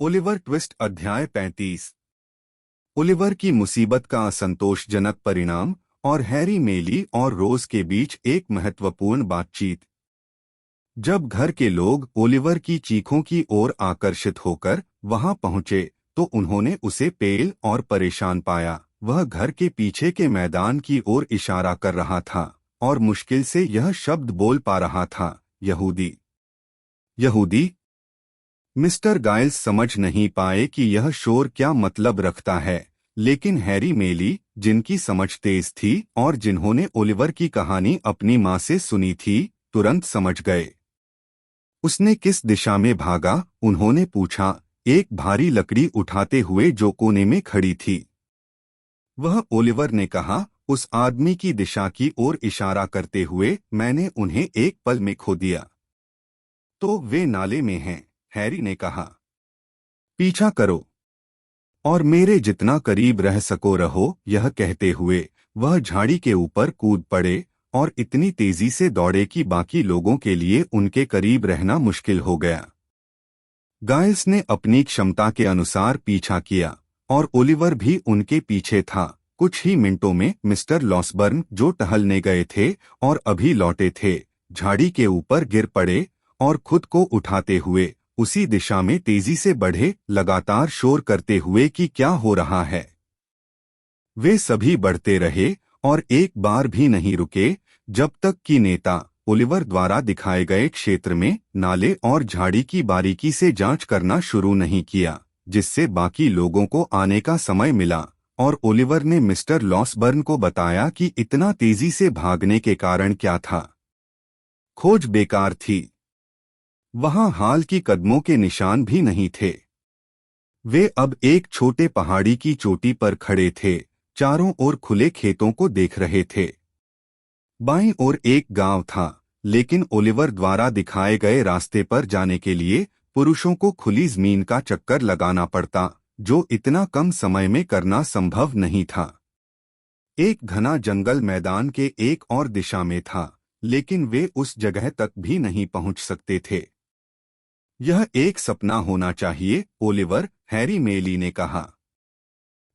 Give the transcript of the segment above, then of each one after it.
Oliver twist अध्याय 35। Oliver की मुसीबत का असंतोषजनक परिणाम और हैरी मेली और रोज के बीच एक महत्वपूर्ण बातचीत। जब घर के लोग ओलिवर की चीखों की ओर आकर्षित होकर वहां पहुंचे तो उन्होंने उसे पेल और परेशान पाया। वह घर के पीछे के मैदान की ओर इशारा कर रहा था और मुश्किल से यह शब्द बोल पा रहा था, यहूदी। यहूदी। मिस्टर गाइल्स समझ नहीं पाए कि यह शोर क्या मतलब रखता है, लेकिन हैरी मेली, जिनकी समझ तेज थी और जिन्होंने ओलिवर की कहानी अपनी माँ से सुनी थी, तुरंत समझ गए। उसने किस दिशा में भागा? उन्होंने पूछा, एक भारी लकड़ी उठाते हुए जो कोने में खड़ी थी। वह ओलिवर ने कहा, उस आदमी की दिशा की ओर इशारा करते हुए। मैंने उन्हें एक पल में खो दिया। तो वे नाले में हैं, हैरी ने कहा। पीछा करो और मेरे जितना करीब रह सको रहो। यह कहते हुए वह झाड़ी के ऊपर कूद पड़े और इतनी तेजी से दौड़े कि बाकी लोगों के लिए उनके करीब रहना मुश्किल हो गया। गाइल्स ने अपनी क्षमता के अनुसार पीछा किया और ओलिवर भी उनके पीछे था। कुछ ही मिनटों में मिस्टर लॉसबर्न, जो टहलने गए थे और अभी लौटे थे, झाड़ी के ऊपर गिर पड़े और खुद को उठाते हुए उसी दिशा में तेजी से बढ़े, लगातार शोर करते हुए कि क्या हो रहा है। वे सभी बढ़ते रहे और एक बार भी नहीं रुके जब तक कि नेता ओलिवर द्वारा दिखाए गए क्षेत्र में नाले और झाड़ी की बारीकी से जांच करना शुरू नहीं किया, जिससे बाकी लोगों को आने का समय मिला। और ओलिवर ने मिस्टर लॉसबर्न को बताया कि इतना तेजी से भागने के कारण क्या था। खोज बेकार थी। वहां हाल की कदमों के निशान भी नहीं थे। वे अब एक छोटे पहाड़ी की चोटी पर खड़े थे, चारों ओर खुले खेतों को देख रहे थे। बाईं ओर एक गांव था, लेकिन ओलिवर द्वारा दिखाए गए रास्ते पर जाने के लिए पुरुषों को खुली जमीन का चक्कर लगाना पड़ता, जो इतना कम समय में करना संभव नहीं था। एक घना जंगल मैदान के एक और दिशा में था, लेकिन वे उस जगह तक भी नहीं पहुंच सकते थे। यह एक सपना होना चाहिए, ओलिवर, हैरी मेली ने कहा।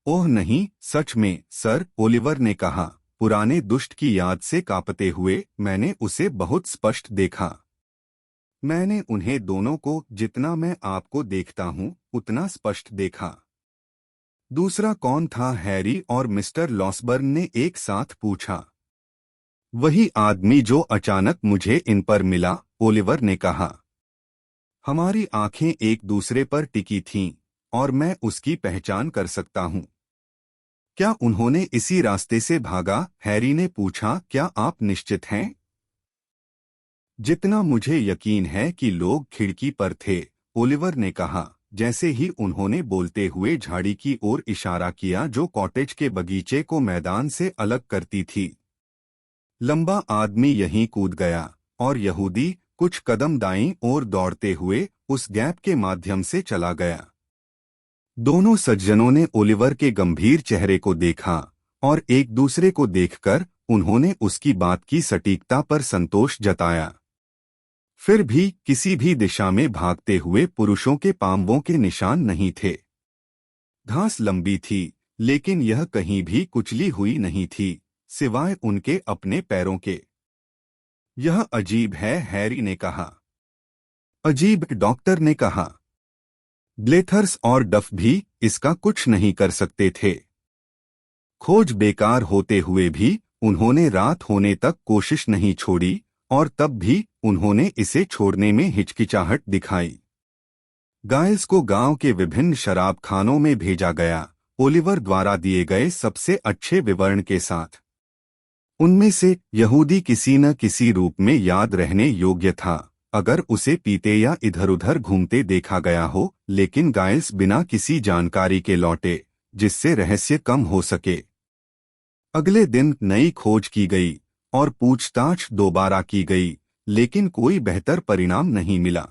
ओह नहीं, सच में सर, ओलिवर ने कहा, पुराने दुष्ट की याद से कांपते हुए। मैंने उसे बहुत स्पष्ट देखा। मैंने उन्हें दोनों को जितना मैं आपको देखता हूं उतना स्पष्ट देखा। दूसरा कौन था? हैरी और मिस्टर लॉसबर्न ने एक साथ पूछा। वही आदमी जो अचानक मुझे इन पर मिला, ओलिवर ने कहा। हमारी आंखें एक दूसरे पर टिकी थीं और मैं उसकी पहचान कर सकता हूं। क्या उन्होंने इसी रास्ते से भागा? हैरी ने पूछा। क्या आप निश्चित हैं? जितना मुझे यकीन है कि लोग खिड़की पर थे, ओलिवर ने कहा, जैसे ही उन्होंने बोलते हुए झाड़ी की ओर इशारा किया जो कॉटेज के बगीचे को मैदान से अलग करती थी। लंबा आदमी यहीं कूद गया और यहूदी कुछ कदम दाईं ओर दौड़ते हुए उस गैप के माध्यम से चला गया। दोनों सज्जनों ने ओलिवर के गंभीर चेहरे को देखा और एक दूसरे को देखकर उन्होंने उसकी बात की सटीकता पर संतोष जताया। फिर भी किसी भी दिशा में भागते हुए पुरुषों के पांवों के निशान नहीं थे। घास लंबी थी, लेकिन यह कहीं भी कुचली हुई नहीं थी, सिवाय उनके अपने पैरों के। यह अजीब है, हैरी ने कहा। अजीब? डॉक्टर ने कहा। ब्लेथर्स और डफ भी इसका कुछ नहीं कर सकते थे। खोज बेकार होते हुए भी उन्होंने रात होने तक कोशिश नहीं छोड़ी और तब भी उन्होंने इसे छोड़ने में हिचकिचाहट दिखाई। गाइल्स को गांव के विभिन्न शराब खानों में भेजा गया, ओलिवर द्वारा दिए गए सबसे अच्छे विवरण के साथ। उनमें से यहूदी किसी न किसी रूप में याद रहने योग्य था, अगर उसे पीते या इधर-उधर घूमते देखा गया हो, लेकिन गाइल्स बिना किसी जानकारी के लौटे, जिससे रहस्य कम हो सके। अगले दिन नई खोज की गई और पूछताछ दोबारा की गई, लेकिन कोई बेहतर परिणाम नहीं मिला।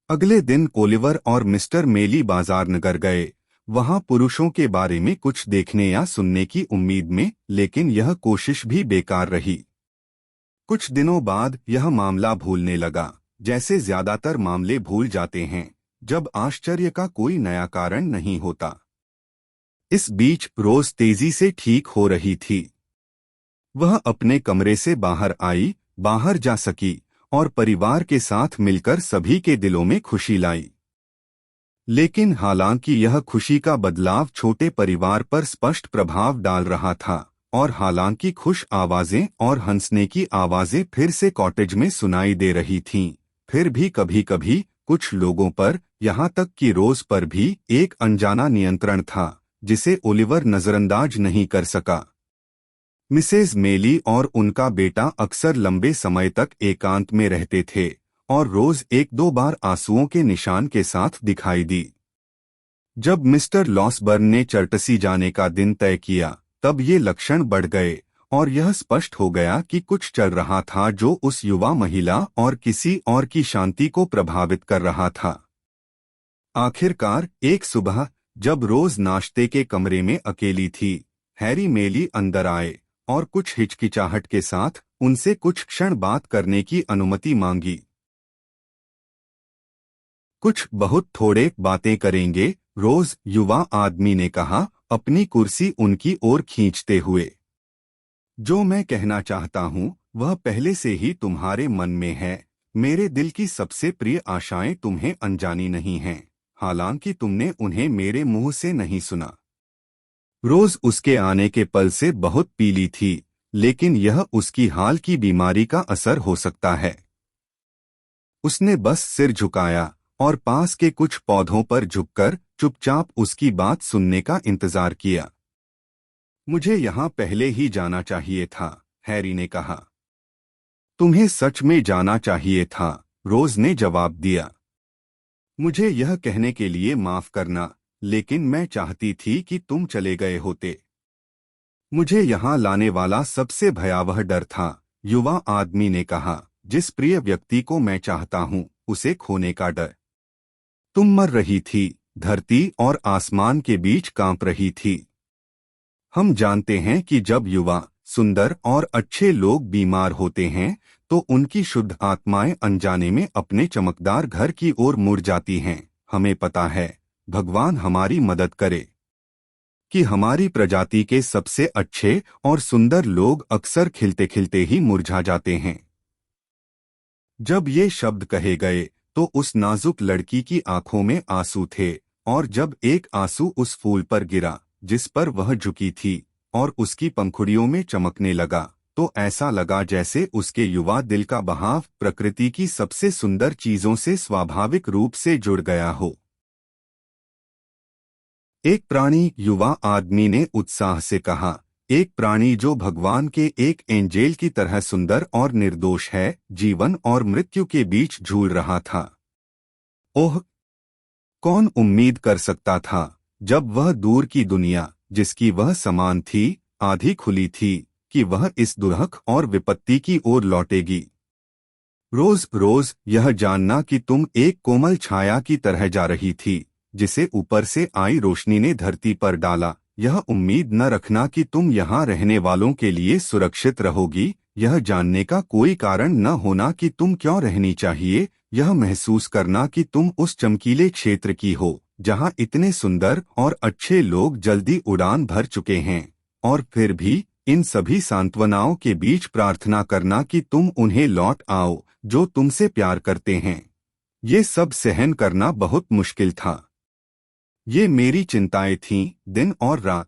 अगले दिन ओलिवर और मिस्टर मेली बाजार नगर गए, वहां पुरुषों के बारे में कुछ देखने या सुनने की उम्मीद में, लेकिन यह कोशिश भी बेकार रही। कुछ दिनों बाद यह मामला भूलने लगा, जैसे ज्यादातर मामले भूल जाते हैं, जब आश्चर्य का कोई नया कारण नहीं होता। इस बीच रोज तेजी से ठीक हो रही थी। वह अपने कमरे से बाहर आई, बाहर जा सकी और परिवार के साथ मिलकर सभी के दिलों में खुशी लाई। लेकिन हालांकि यह खुशी का बदलाव छोटे परिवार पर स्पष्ट प्रभाव डाल रहा था, और हालांकि खुश आवाजें और हंसने की आवाजें फिर से कॉटेज में सुनाई दे रही थीं, फिर भी कभी कभी कुछ लोगों पर, यहाँ तक कि रोज पर भी एक अनजाना नियंत्रण था जिसे ओलिवर नजरअंदाज नहीं कर सका। मिसेज मेली और उनका बेटा अक्सर लंबे समय तक एकांत में रहते थे और रोज एक दो बार आंसुओं के निशान के साथ दिखाई दी। जब मिस्टर लॉसबर्न ने चर्टसी जाने का दिन तय किया, तब ये लक्षण बढ़ गए और यह स्पष्ट हो गया कि कुछ चल रहा था जो उस युवा महिला और किसी और की शांति को प्रभावित कर रहा था। आखिरकार एक सुबह, जब रोज नाश्ते के कमरे में अकेली थी, हैरी मेली अंदर आए और कुछ हिचकिचाहट के साथ उनसे कुछ क्षण बात करने की अनुमति मांगी। कुछ बहुत थोड़े बातें करेंगे, रोज, युवा आदमी ने कहा, अपनी कुर्सी उनकी ओर खींचते हुए। जो मैं कहना चाहता हूँ वह पहले से ही तुम्हारे मन में है। मेरे दिल की सबसे प्रिय आशाएं तुम्हें अनजानी नहीं हैं, हालांकि तुमने उन्हें मेरे मुंह से नहीं सुना। रोज उसके आने के पल से बहुत पीली थी, लेकिन यह उसकी हाल की बीमारी का असर हो सकता है। उसने बस सिर झुकाया और पास के कुछ पौधों पर झुककर चुपचाप उसकी बात सुनने का इंतजार किया। मुझे यहाँ पहले ही जाना चाहिए था, हैरी ने कहा। तुम्हें सच में जाना चाहिए था, रोज ने जवाब दिया। मुझे यह कहने के लिए माफ करना, लेकिन मैं चाहती थी कि तुम चले गए होते। मुझे यहाँ लाने वाला सबसे भयावह डर था, युवा आदमी ने कहा, जिस प्रिय व्यक्ति को मैं चाहता हूँ उसे खोने का डर। तुम मर रही थी, धरती और आसमान के बीच कांप रही थी। हम जानते हैं कि जब युवा, सुंदर और अच्छे लोग बीमार होते हैं तो उनकी शुद्ध आत्माएं अनजाने में अपने चमकदार घर की ओर मुड़ जाती हैं। हमें पता है, भगवान हमारी मदद करे, कि हमारी प्रजाति के सबसे अच्छे और सुंदर लोग अक्सर खिलते खिलते ही मुरझा जाते हैं। जब ये शब्द कहे गए तो उस नाजुक लड़की की आंखों में आंसू थे, और जब एक आंसू उस फूल पर गिरा जिस पर वह झुकी थी और उसकी पंखुड़ियों में चमकने लगा, तो ऐसा लगा जैसे उसके युवा दिल का बहाव प्रकृति की सबसे सुंदर चीजों से स्वाभाविक रूप से जुड़ गया हो। एक प्राणी, युवा आदमी ने उत्साह से कहा, एक प्राणी जो भगवान के एक एंजेल की तरह सुंदर और निर्दोष है, जीवन और मृत्यु के बीच झूल रहा था। ओह, कौन उम्मीद कर सकता था, जब वह दूर की दुनिया जिसकी वह समान थी, आधी खुली थी, कि वह इस दुर्हक और विपत्ति की ओर लौटेगी। रोज रोज यह जानना कि तुम एक कोमल छाया की तरह जा रही थी, जिसे ऊपर से आई रोशनी ने धरती पर डाला, यह उम्मीद न रखना कि तुम यहाँ रहने वालों के लिए सुरक्षित रहोगी, यह जानने का कोई कारण न होना कि तुम क्यों रहनी चाहिए, यह महसूस करना कि तुम उस चमकीले क्षेत्र की हो जहाँ इतने सुंदर और अच्छे लोग जल्दी उड़ान भर चुके हैं, और फिर भी इन सभी सांत्वनाओं के बीच प्रार्थना करना कि तुम उन्हें लौट आओ जो तुमसे प्यार करते हैं। ये सब सहन करना बहुत मुश्किल था। ये मेरी चिंताएं थीं, दिन और रात।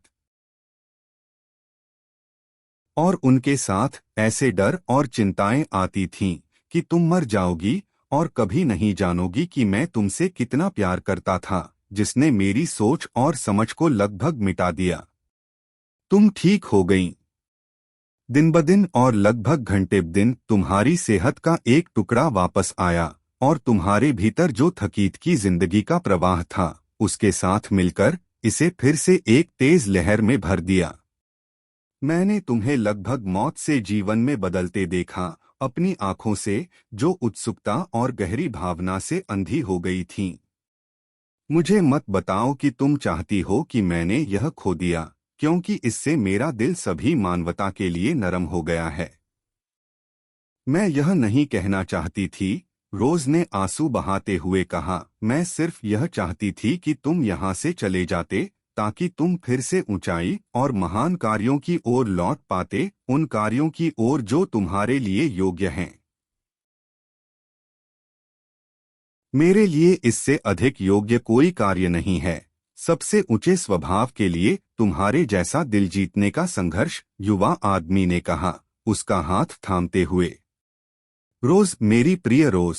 और उनके साथ ऐसे डर और चिंताएं आती थीं कि तुम मर जाओगी और कभी नहीं जानोगी कि मैं तुमसे कितना प्यार करता था, जिसने मेरी सोच और समझ को लगभग मिटा दिया। तुम ठीक हो गईं। दिन ब दिन और लगभग घंटे ब दिन तुम्हारी सेहत का एक टुकड़ा वापस आया, और तुम्हारे भीतर जो थकीत की जिंदगी का प्रवाह था, उसके साथ मिलकर इसे फिर से एक तेज लहर में भर दिया। मैंने तुम्हें लगभग मौत से जीवन में बदलते देखा, अपनी आंखों से जो उत्सुकता और गहरी भावना से अंधी हो गई थीं। मुझे मत बताओ कि तुम चाहती हो कि मैंने यह खो दिया, क्योंकि इससे मेरा दिल सभी मानवता के लिए नरम हो गया है। मैं यह नहीं कहना चाहती थी, रोज ने आंसू बहाते हुए कहा, मैं सिर्फ यह चाहती थी कि तुम यहाँ से चले जाते, ताकि तुम फिर से ऊंचाई और महान कार्यों की ओर लौट पाते, उन कार्यों की ओर जो तुम्हारे लिए योग्य हैं। मेरे लिए इससे अधिक योग्य कोई कार्य नहीं है। सबसे ऊंचे स्वभाव के लिए तुम्हारे जैसा दिल जीतने का संघर्ष, युवा आदमी ने कहा, उसका हाथ थामते हुए। रोज, मेरी प्रिय रोज,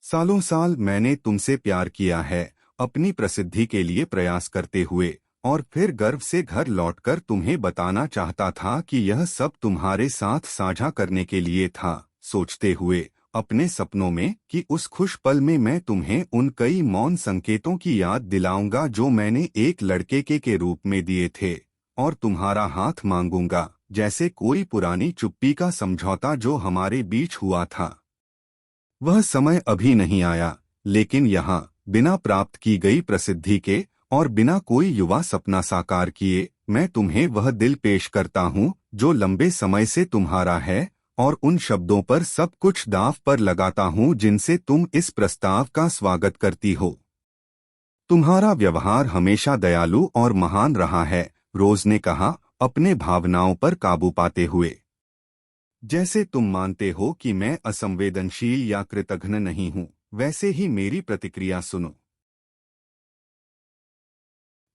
सालों साल मैंने तुमसे प्यार किया है, अपनी प्रसिद्धि के लिए प्रयास करते हुए, और फिर गर्व से घर लौटकर तुम्हें बताना चाहता था कि यह सब तुम्हारे साथ साझा करने के लिए था, सोचते हुए अपने सपनों में कि उस खुश पल में मैं तुम्हें उन कई मौन संकेतों की याद दिलाऊंगा जो मैंने एक लड़के के रूप में दिए थे, और तुम्हारा हाथ मांगूंगा, जैसे कोई पुरानी चुप्पी का समझौता जो हमारे बीच हुआ था। वह समय अभी नहीं आया, लेकिन यहाँ, बिना प्राप्त की गई प्रसिद्धि के और बिना कोई युवा सपना साकार किए, मैं तुम्हें वह दिल पेश करता हूँ जो लंबे समय से तुम्हारा है, और उन शब्दों पर सब कुछ दांव पर लगाता हूँ जिनसे तुम इस प्रस्ताव का स्वागत करती हो। तुम्हारा व्यवहार हमेशा दयालु और महान रहा है, रोज ने कहा, अपने भावनाओं पर काबू पाते हुए। जैसे तुम मानते हो कि मैं असंवेदनशील या कृतघ्न नहीं हूं, वैसे ही मेरी प्रतिक्रिया सुनो।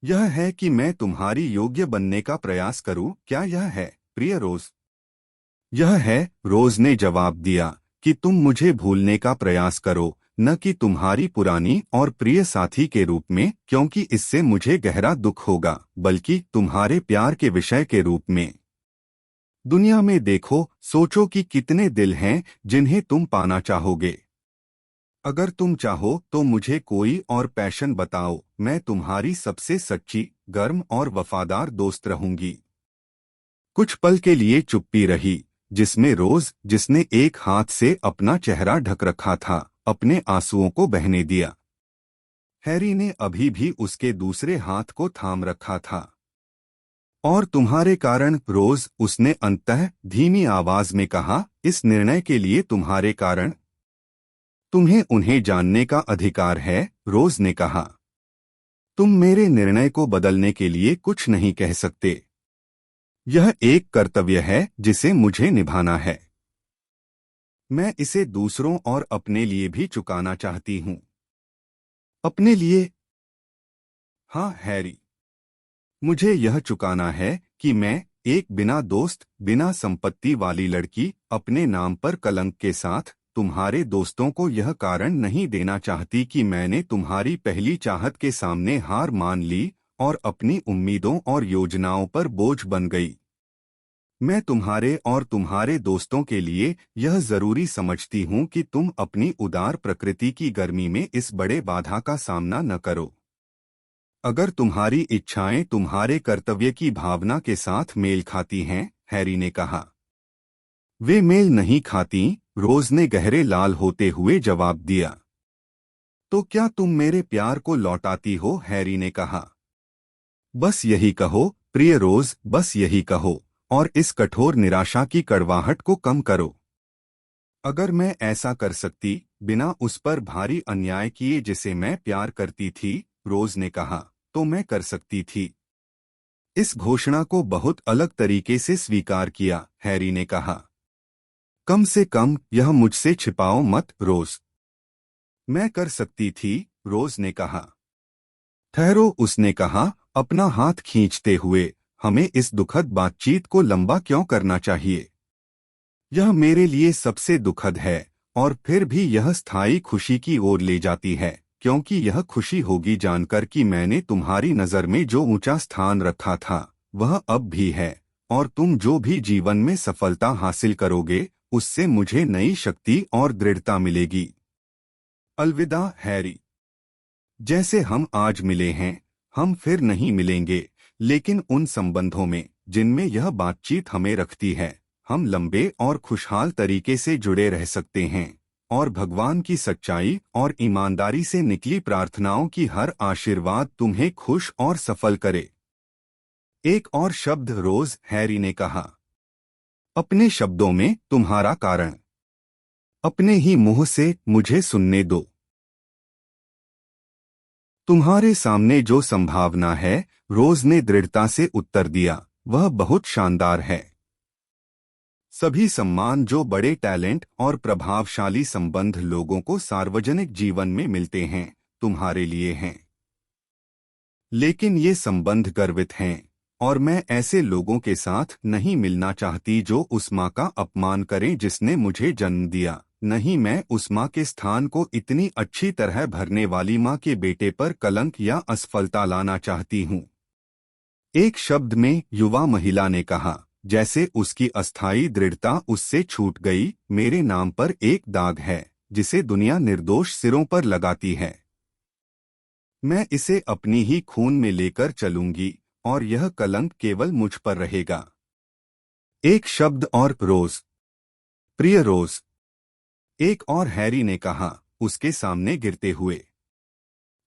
यह है कि मैं तुम्हारी योग्य बनने का प्रयास करूं, क्या यह है, प्रिय रोज? यह है, रोज ने जवाब दिया, कि तुम मुझे भूलने का प्रयास करो, न कि तुम्हारी पुरानी और प्रिय साथी के रूप में, क्योंकि इससे मुझे गहरा दुख होगा, बल्कि तुम्हारे प्यार के विषय के रूप में। दुनिया में देखो, सोचो कि कितने दिल हैं जिन्हें तुम पाना चाहोगे। अगर तुम चाहो तो मुझे कोई और पैशन बताओ, मैं तुम्हारी सबसे सच्ची, गर्म और वफादार दोस्त रहूंगी। कुछ पल के लिए चुप्पी रही, जिसमें रोज, जिसने एक हाथ से अपना चेहरा ढक रखा था, अपने आंसुओं को बहने दिया। हैरी ने अभी भी उसके दूसरे हाथ को थाम रखा था। और तुम्हारे कारण, रोज, उसने अंततः धीमी आवाज में कहा, इस निर्णय के लिए तुम्हारे कारण। तुम्हें उन्हें जानने का अधिकार है, रोज ने कहा। तुम मेरे निर्णय को बदलने के लिए कुछ नहीं कह सकते। यह एक कर्तव्य है जिसे मुझे निभाना है। मैं इसे दूसरों और अपने लिए भी चुकाना चाहती हूँ। अपने लिए? हाँ हैरी, मुझे यह चुकाना है कि मैं, एक बिना दोस्त, बिना संपत्ति वाली लड़की, अपने नाम पर कलंक के साथ, तुम्हारे दोस्तों को यह कारण नहीं देना चाहती कि मैंने तुम्हारी पहली चाहत के सामने हार मान ली और अपनी उम्मीदों और योजनाओं पर बोझ बन गई। मैं तुम्हारे और तुम्हारे दोस्तों के लिए यह जरूरी समझती हूँ कि तुम अपनी उदार प्रकृति की गर्मी में इस बड़े बाधा का सामना न करो। अगर तुम्हारी इच्छाएं तुम्हारे कर्तव्य की भावना के साथ मेल खाती हैं, हैरी ने कहा। वे मेल नहीं खाती, रोज ने गहरे लाल होते हुए जवाब दिया। तो क्या तुम मेरे प्यार को लौटाती हो, हैरी ने कहा। बस यही कहो, प्रिय रोज, बस यही कहो, और इस कठोर निराशा की कड़वाहट को कम करो। अगर मैं ऐसा कर सकती, बिना उस पर भारी अन्याय किए जिसे मैं प्यार करती थी, रोज ने कहा, तो मैं कर सकती थी। इस घोषणा को बहुत अलग तरीके से स्वीकार किया, हैरी ने कहा। कम से कम यह मुझसे छिपाओ मत, रोज। मैं कर सकती थी, रोज ने कहा। ठहरो, उसने कहा, अपना हाथ खींचते हुए, हमें इस दुखद बातचीत को लंबा क्यों करना चाहिए? यह मेरे लिए सबसे दुखद है, और फिर भी यह स्थायी खुशी की ओर ले जाती है, क्योंकि यह खुशी होगी जानकर कि मैंने तुम्हारी नज़र में जो ऊंचा स्थान रखा था, वह अब भी है, और तुम जो भी जीवन में सफलता हासिल करोगे, उससे मुझे नई शक्ति और दृढ़ता मिलेगी। अलविदा, हैरी। जैसे हम आज मिले हैं, हम फिर नहीं मिलेंगे, लेकिन उन संबंधों में, जिनमें यह बातचीत हमें रखती है, हम लंबे और खुशहाल तरीके से जुड़े रह सकते हैं, और भगवान की सच्चाई और ईमानदारी से निकली प्रार्थनाओं की हर आशीर्वाद तुम्हें खुश और सफल करे। एक और शब्द, रोज, हैरी ने कहा। अपने शब्दों में, तुम्हारा कारण। अपने ही मुंह से मुझे सुनने दो। तुम्हारे सामने जो संभावना है, रोज ने दृढ़ता से उत्तर दिया, वह बहुत शानदार है। सभी सम्मान जो बड़े टैलेंट और प्रभावशाली संबंध लोगों को सार्वजनिक जीवन में मिलते हैं, तुम्हारे लिए हैं। लेकिन ये संबंध गर्वित हैं, और मैं ऐसे लोगों के साथ नहीं मिलना चाहती जो उस माँ का अपमान करें जिसने मुझे जन्म दिया। नहीं, मैं उस माँ के स्थान को इतनी अच्छी तरह भरने वाली माँ के बेटे पर कलंक या असफलता लाना चाहती हूँ। एक शब्द में युवा महिला ने कहा, जैसे उसकी अस्थायी दृढ़ता उससे छूट गई। मेरे नाम पर एक दाग है जिसे दुनिया निर्दोष सिरों पर लगाती है। मैं इसे अपनी ही खून में लेकर चलूंगी, और यह कलंक केवल मुझ पर रहेगा। एक शब्द और, रोज। प्रिय रोज, एक और हैरी ने कहा, उसके सामने गिरते हुए।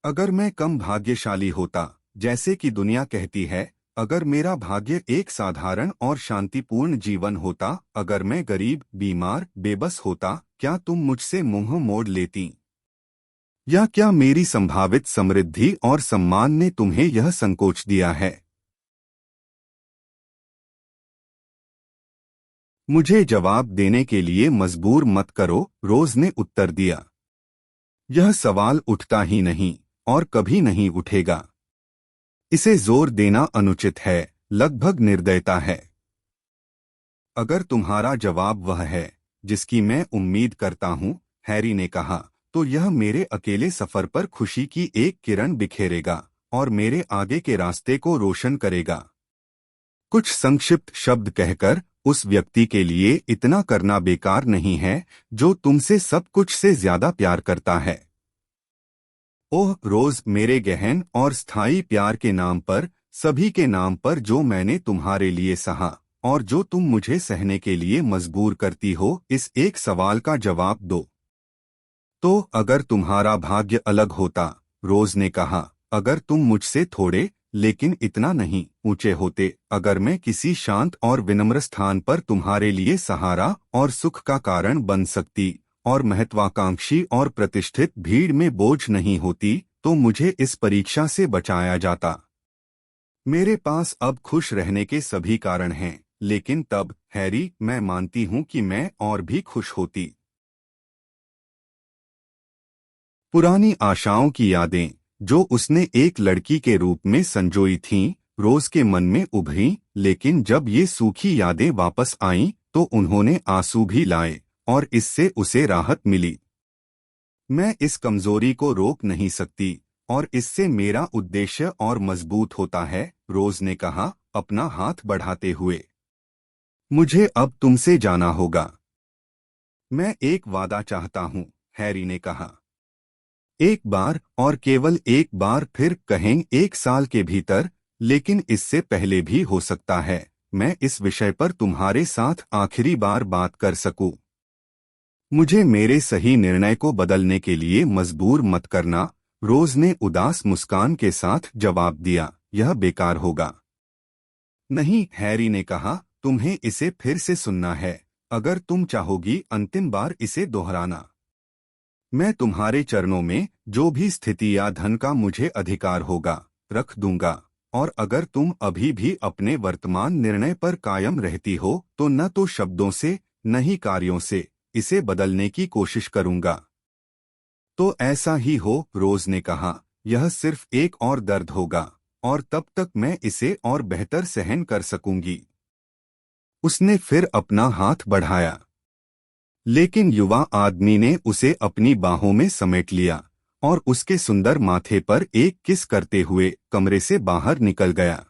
अगर मैं कम भाग्यशाली होता, जैसे कि दुनिया कहती है, अगर मेरा भाग्य एक साधारण और शांतिपूर्ण जीवन होता, अगर मैं गरीब, बीमार, बेबस होता, क्या तुम मुझसे मुंह मोड़ लेती? या क्या मेरी संभावित समृद्धि और सम्मान ने तुम्हें यह संकोच दिया है? मुझे जवाब देने के लिए मजबूर मत करो, रोज ने उत्तर दिया। यह सवाल उठता ही नहीं, और कभी नहीं उठेगा। इसे जोर देना अनुचित है, लगभग निर्दयता है। अगर तुम्हारा जवाब वह है जिसकी मैं उम्मीद करता हूँ, हैरी ने कहा, तो यह मेरे अकेले सफर पर खुशी की एक किरण बिखेरेगा और मेरे आगे के रास्ते को रोशन करेगा। कुछ संक्षिप्त शब्द कहकर उस व्यक्ति के लिए इतना करना बेकार नहीं है जो तुमसे सब कुछ से ज्यादा प्यार करता है। ओह रोज, मेरे गहन और स्थायी प्यार के नाम पर, सभी के नाम पर जो मैंने तुम्हारे लिए सहा और जो तुम मुझे सहने के लिए मजबूर करती हो, इस एक सवाल का जवाब दो। तो अगर तुम्हारा भाग्य अलग होता, रोज ने कहा, अगर तुम मुझसे थोड़े, लेकिन इतना नहीं, ऊंचे होते, अगर मैं किसी शांत और विनम्र स्थान पर तुम्हारे लिए सहारा और सुख का कारण बन सकती और महत्वाकांक्षी और प्रतिष्ठित भीड़ में बोझ नहीं होती, तो मुझे इस परीक्षा से बचाया जाता। मेरे पास अब खुश रहने के सभी कारण हैं, लेकिन तब, हैरी, मैं मानती हूं कि मैं और भी खुश होती। पुरानी आशाओं की यादें जो उसने एक लड़की के रूप में संजोई थीं, रोज के मन में उभरीं, लेकिन जब ये सूखी यादें वापस आईं, तो उन्होंने आंसू भी लाए, और इससे उसे राहत मिली। मैं इस कमजोरी को रोक नहीं सकती, और इससे मेरा उद्देश्य और मजबूत होता है, रोज ने कहा, अपना हाथ बढ़ाते हुए। मुझे अब तुमसे जाना होगा। मैं एक वादा चाहता हूँ, हैरी ने कहा। एक बार, और केवल एक बार, फिर कहें 1 साल के भीतर, लेकिन इससे पहले भी हो सकता है, मैं इस विषय पर तुम्हारे साथ आखिरी बार बात कर सकूं। मुझे मेरे सही निर्णय को बदलने के लिए मजबूर मत करना, रोज ने उदास मुस्कान के साथ जवाब दिया, यह बेकार होगा। नहीं, हैरी ने कहा, तुम्हें इसे फिर से सुनना है, अगर तुम चाहोगी अंतिम बार इसे दोहराना। मैं तुम्हारे चरणों में जो भी स्थिति या धन का मुझे अधिकार होगा, रख दूंगा, और अगर तुम अभी भी अपने वर्तमान निर्णय पर कायम रहती हो, तो न तो शब्दों से, न ही कार्यों से, इसे बदलने की कोशिश करूंगा। तो ऐसा ही हो, रोज ने कहा, यह सिर्फ एक और दर्द होगा, और तब तक मैं इसे और बेहतर सहन कर सकूंगी। उसने फिर अपना हाथ बढ़ाया, लेकिन युवा आदमी ने उसे अपनी बाहों में समेट लिया, और उसके सुंदर माथे पर एक किस करते हुए कमरे से बाहर निकल गया।